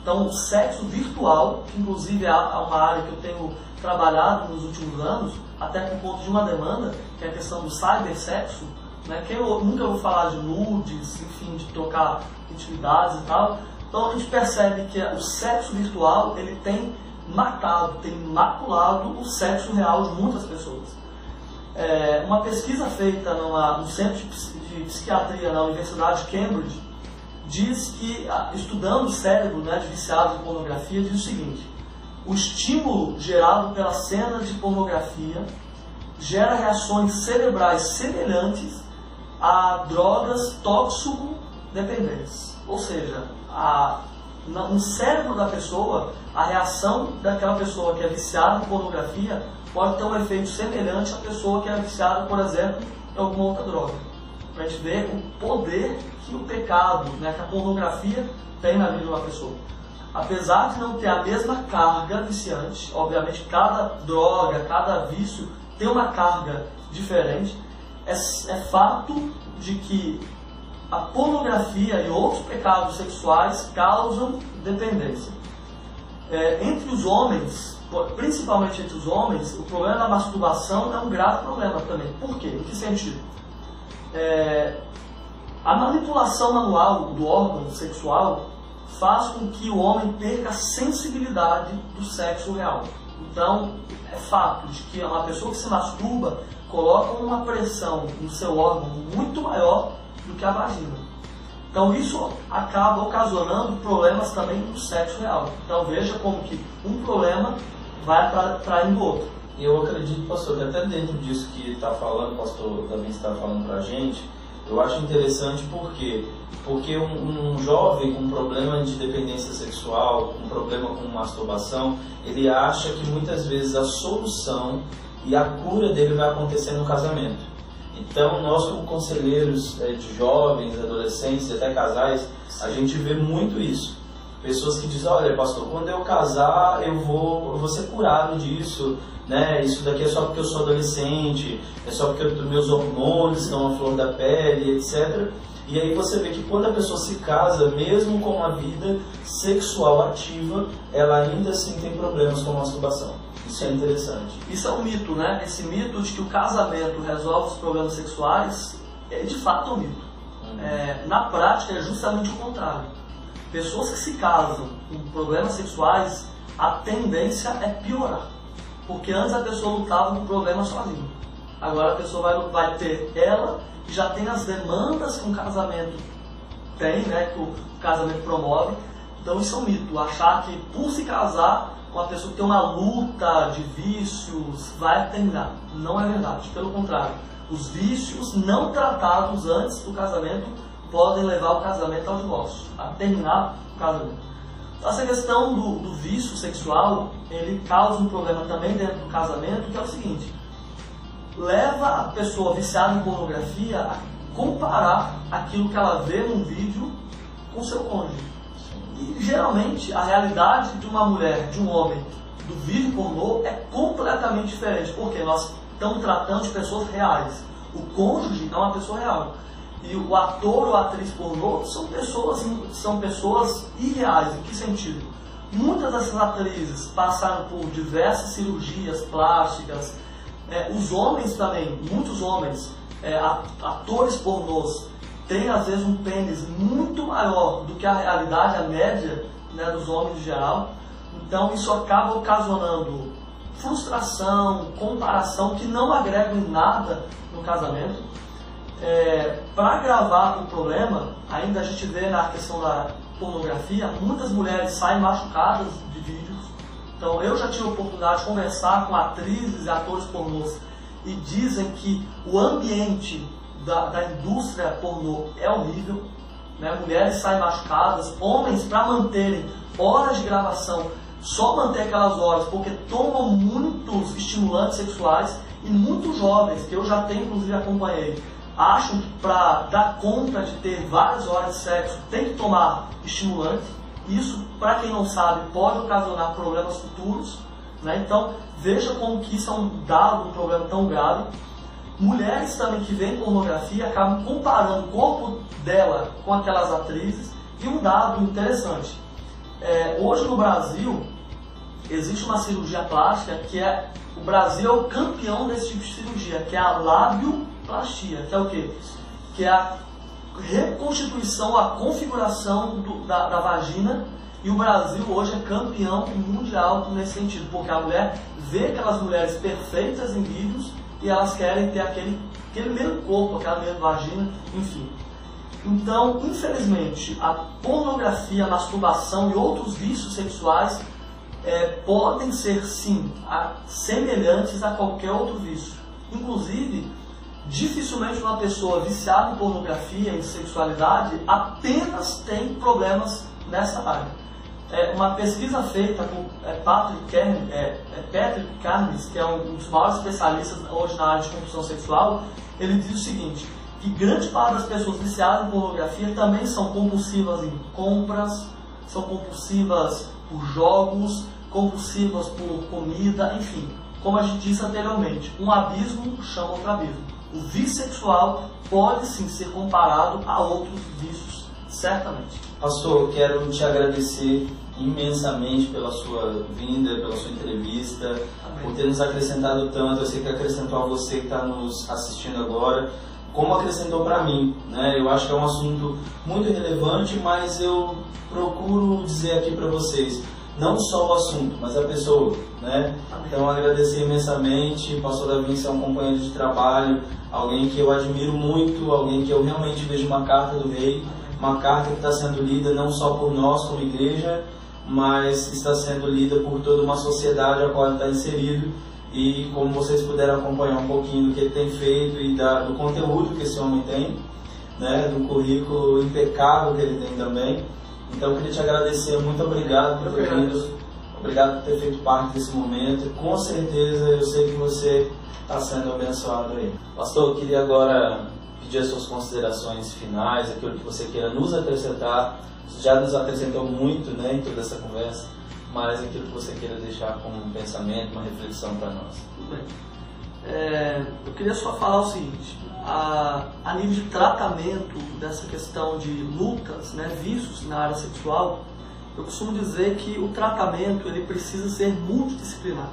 Então o sexo virtual, que inclusive é uma área que eu tenho trabalhado nos últimos anos, até por conta de uma demanda, que é a questão do cybersexo, né? Quem nunca ouviu falar de nudes, enfim, de trocar intimidades e tal. Então a gente percebe que o sexo virtual ele tem matado, tem maculado o sexo real de muitas pessoas. Uma pesquisa feita no Centro de Psiquiatria na Universidade de Cambridge diz que, estudando o cérebro, né, de viciados em pornografia, diz o seguinte: o estímulo gerado pela cena de pornografia gera reações cerebrais semelhantes a drogas tóxico-dependentes. Ou seja, no cérebro da pessoa, a reação daquela pessoa que é viciada em pornografia pode ter um efeito semelhante à pessoa que é viciada, por exemplo, em alguma outra droga. Para a gente ver o poder que o pecado, né, que a pornografia tem na vida de uma pessoa. Apesar de não ter a mesma carga viciante, obviamente cada droga, cada vício tem uma carga diferente, é fato de que a pornografia e outros pecados sexuais causam dependência. Entre os homens, principalmente entre os homens, o problema da masturbação é um grave problema também. Por quê? Em que sentido? A manipulação manual do órgão sexual faz com que o homem perca a sensibilidade do sexo real. Então, é fato de que uma pessoa que se masturba coloca uma pressão no seu órgão muito maior do que a vagina. Então, isso acaba ocasionando problemas também no sexo real. Então, veja como que um problema vai atraindo outro. E eu acredito, pastor, que até dentro disso que está falando, o pastor também está falando para a gente, eu acho interessante porque um jovem com problema de dependência sexual, com problema com masturbação, ele acha que muitas vezes a solução e a cura dele vai acontecer no casamento. Então, nós como conselheiros de jovens, adolescentes, até casais, a gente vê muito isso. Pessoas que dizem, olha pastor, quando eu casar eu vou ser curado disso, né? Isso daqui é só porque eu sou adolescente, é só porque meus hormônios estão à flor da pele, etc. E aí você vê que quando a pessoa se casa, mesmo com uma vida sexual ativa, ela ainda assim tem problemas com a masturbação. Isso é interessante. Isso é um mito, né? Esse mito de que o casamento resolve os problemas sexuais é de fato um mito. Na prática é justamente o contrário. Pessoas que se casam com problemas sexuais, a tendência é piorar. Porque antes a pessoa lutava com problemas sozinha. Agora a pessoa vai ter ela, que já tem as demandas que um casamento tem, né? Que o casamento promove. Então isso é um mito. Achar que por se casar, uma pessoa que tem uma luta de vícios vai terminar. Não é verdade. Pelo contrário. Os vícios não tratados antes do casamento podem levar o casamento ao divórcio, a terminar o casamento. Essa questão do vício sexual, ele causa um problema também dentro do casamento, que é o seguinte: leva a pessoa viciada em pornografia a comparar aquilo que ela vê num vídeo com seu cônjuge. E geralmente a realidade de uma mulher, de um homem, do vídeo pornô é completamente diferente, porque nós estamos tratando de pessoas reais. O cônjuge é uma pessoa real. E o ator ou a atriz pornô são pessoas irreais. Em que sentido? Muitas dessas atrizes passaram por diversas cirurgias plásticas. Os homens também, muitos homens, atores pornôs, têm às vezes um pênis muito maior do que a realidade, a média, né, dos homens em geral. Então isso acaba ocasionando frustração, comparação, que não agregam em nada no casamento. Para agravar o problema, ainda a gente vê na questão da pornografia, muitas mulheres saem machucadas de vídeos. Então eu já tive a oportunidade de conversar com atrizes e atores pornôs e dizem que o ambiente da indústria pornô é horrível, né? Mulheres saem machucadas, homens, para manterem horas de gravação, só manter aquelas horas, porque tomam muitos estimulantes sexuais, e muitos jovens, que eu já tenho inclusive acompanhei, acham que para dar conta de ter várias horas de sexo tem que tomar estimulante. Isso, para quem não sabe, pode ocasionar problemas futuros, né? Então veja como que isso é um problema tão grave. Mulheres também que veem pornografia acabam comparando o corpo dela com aquelas atrizes. E um dado interessante, hoje no Brasil existe uma cirurgia plástica que o Brasil é o campeão desse tipo de cirurgia, que é a labioplastia, que é o quê? Que é a reconstituição, a configuração da vagina, e o Brasil hoje é campeão mundial nesse sentido, porque a mulher vê aquelas mulheres perfeitas em vídeos e elas querem ter aquele mesmo corpo, aquela mesma vagina, enfim. Então, infelizmente, a pornografia, a masturbação e outros vícios sexuais podem ser, sim, semelhantes a qualquer outro vício. Inclusive, dificilmente uma pessoa viciada em pornografia, em sexualidade, apenas tem problemas nessa área. Uma pesquisa feita por Patrick Carnes, que é um dos maiores especialistas hoje na área de compulsão sexual, ele diz o seguinte, que grande parte das pessoas viciadas em pornografia também são compulsivas em compras, são compulsivas por jogos, compulsivas por comida, enfim. Como a gente disse anteriormente, um abismo chama outro abismo. O vício sexual pode sim ser comparado a outros vícios, certamente. Pastor, eu quero te agradecer imensamente pela sua vinda, pela sua entrevista, amém, por ter nos acrescentado tanto. Eu sei que acrescentou a você que está nos assistindo agora. como acrescentou para mim, né? Eu acho que é um assunto muito relevante, mas eu procuro dizer aqui para vocês, não só o assunto, mas a pessoa, né? Então agradecer imensamente, o pastor Davi é um companheiro de trabalho, alguém que eu admiro muito, alguém que eu realmente vejo uma carta do rei, uma carta que está sendo lida não só por nós como igreja, mas está sendo lida por toda uma sociedade a qual ele está inserido. E como vocês puderam acompanhar um pouquinho do que ele tem feito e do conteúdo que esse homem tem, né, do currículo impecável que ele tem também. Então eu queria te agradecer, muito obrigado por ter vindo, obrigado por ter feito parte desse momento. Com certeza eu sei que você está sendo abençoado aí. Pastor, eu queria agora pedir as suas considerações finais, aquilo que você queira nos acrescentar. Você já nos acrescentou muito, né, em toda essa conversa, mas aquilo que você queira deixar como um pensamento, uma reflexão para nós. Tudo bem. Eu queria só falar o seguinte, a nível de tratamento dessa questão de lutas, né, vícios na área sexual, eu costumo dizer que o tratamento ele precisa ser multidisciplinar.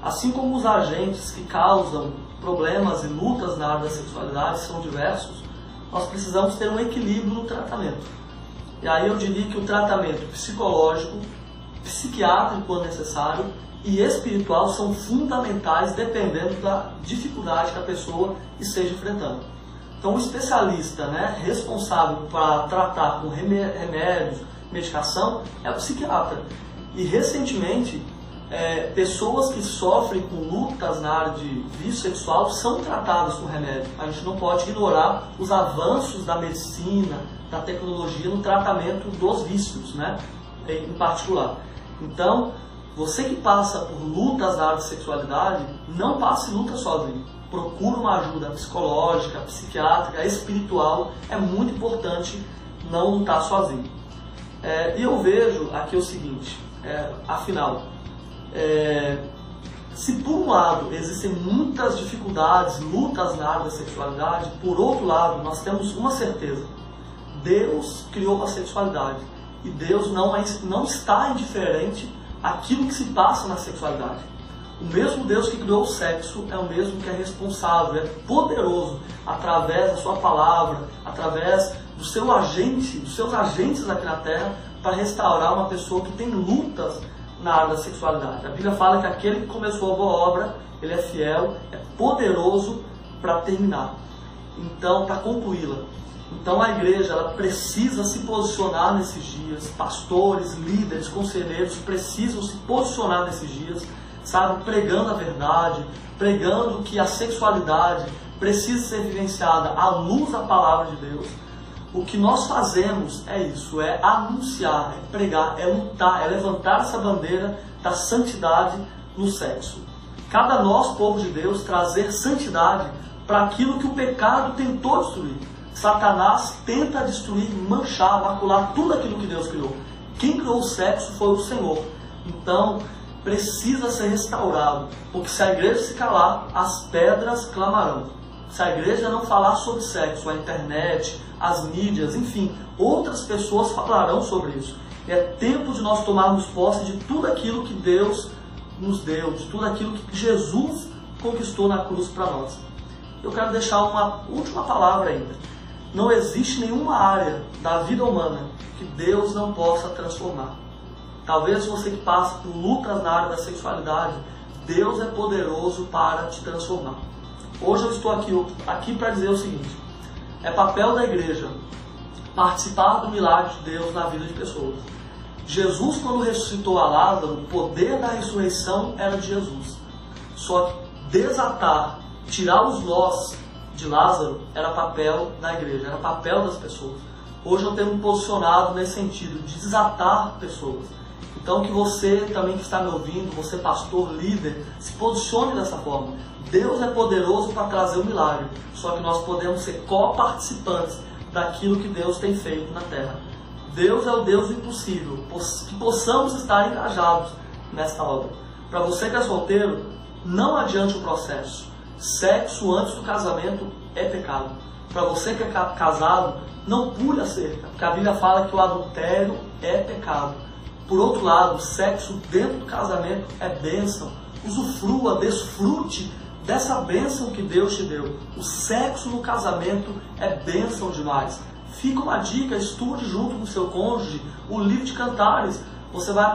Assim como os agentes que causam problemas e lutas na área da sexualidade são diversos, nós precisamos ter um equilíbrio no tratamento. E aí eu diria que o tratamento psicológico, psiquiátrico quando necessário e espiritual são fundamentais dependendo da dificuldade que a pessoa esteja enfrentando. Então o especialista, né, responsável para tratar com remédios, medicação, é o psiquiatra. E recentemente, pessoas que sofrem com lutas na área de vício sexual são tratadas com remédio. A gente não pode ignorar os avanços da medicina, da tecnologia no tratamento dos vícios, né, em particular. Então, você que passa por lutas na área de sexualidade, não passe luta sozinho. Procure uma ajuda psicológica, psiquiátrica, espiritual. É muito importante não lutar sozinho. E eu vejo aqui o seguinte, afinal, se por um lado existem muitas dificuldades, lutas na área da sexualidade, por outro lado nós temos uma certeza: Deus criou a sexualidade. E Deus não está indiferente àquilo que se passa na sexualidade. O mesmo Deus que criou o sexo é o mesmo que é responsável, é poderoso, através da sua palavra, através dos seus agentes aqui na terra, para restaurar uma pessoa que tem lutas na área da sexualidade. A Bíblia fala que aquele que começou a boa obra, ele é fiel, é poderoso para terminar. Então, para concluí-la. Então a igreja ela precisa se posicionar nesses dias, pastores, líderes, conselheiros precisam se posicionar nesses dias, sabe, pregando a verdade, pregando que a sexualidade precisa ser vivenciada à luz da palavra de Deus. O que nós fazemos é isso, é anunciar, é pregar, é lutar, é levantar essa bandeira da santidade no sexo. Cabe a nós, povo de Deus, trazer santidade para aquilo que o pecado tentou destruir. Satanás tenta destruir, manchar, macular tudo aquilo que Deus criou. Quem criou o sexo foi o Senhor. Então, precisa ser restaurado. Porque se a igreja se calar, as pedras clamarão. Se a igreja não falar sobre sexo, a internet, as mídias, enfim, outras pessoas falarão sobre isso. É tempo de nós tomarmos posse de tudo aquilo que Deus nos deu, de tudo aquilo que Jesus conquistou na cruz para nós. Eu quero deixar uma última palavra ainda. Não existe nenhuma área da vida humana que Deus não possa transformar. Talvez você que passa por lutas na área da sexualidade, Deus é poderoso para te transformar. Hoje eu estou aqui para dizer o seguinte: é papel da igreja participar do milagre de Deus na vida de pessoas. Jesus, quando ressuscitou a Lázaro, o poder da ressurreição era de Jesus. Só que desatar, tirar os nós de Lázaro era papel da igreja, era papel das pessoas. Hoje eu tenho me posicionado nesse sentido, de desatar pessoas. Então que você também que está me ouvindo, você pastor, líder, se posicione dessa forma. Deus é poderoso para trazer o milagre, só que nós podemos ser co-participantes daquilo que Deus tem feito na terra. Deus é o Deus do impossível, que possamos estar engajados nesta obra. Para você que é solteiro, não adiante o processo. Sexo antes do casamento é pecado. Para você que é casado, não pule a cerca, porque a Bíblia fala que o adultério é pecado. Por outro lado, o sexo dentro do casamento é bênção. Usufrua, desfrute dessa bênção que Deus te deu. O sexo no casamento é bênção demais. Fica uma dica, estude junto com o seu cônjuge o livro de Cantares. Você vai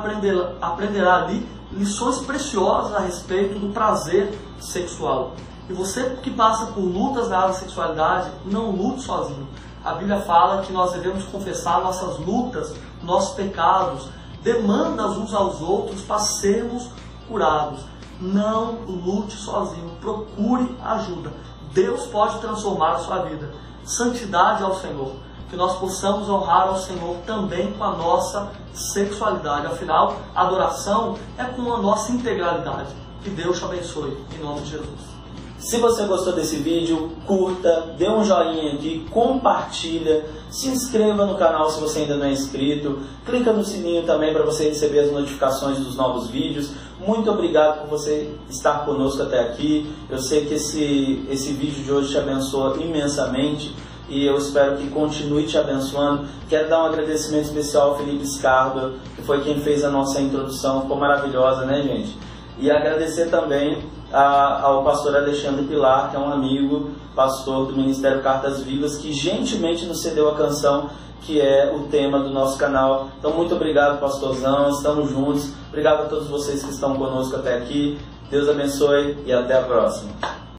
aprenderá ali lições preciosas a respeito do prazer sexual. E você que passa por lutas na área da sexualidade, não lute sozinho. A Bíblia fala que nós devemos confessar nossas lutas, nossos pecados, demandas uns aos outros para sermos curados. Não lute sozinho, procure ajuda. Deus pode transformar a sua vida. Santidade ao Senhor. Que nós possamos honrar ao Senhor também com a nossa sexualidade. Afinal, a adoração é com a nossa integralidade. Que Deus te abençoe, em nome de Jesus. Se você gostou desse vídeo, curta, dê um joinha aqui, compartilha, se inscreva no canal se você ainda não é inscrito, clica no sininho também para você receber as notificações dos novos vídeos. Muito obrigado por você estar conosco até aqui. Eu sei que esse vídeo de hoje te abençoa imensamente e eu espero que continue te abençoando. Quero dar um agradecimento especial ao Felipe Scardo, que foi quem fez a nossa introdução, ficou maravilhosa, né, gente? E agradecer também ao pastor Alexandre Pilar, que é um amigo, pastor do Ministério Cartas Vivas, que gentilmente nos cedeu a canção que é o tema do nosso canal. Então, muito obrigado, pastorzão, estamos juntos. Obrigado a todos vocês que estão conosco até aqui. Deus abençoe e até a próxima.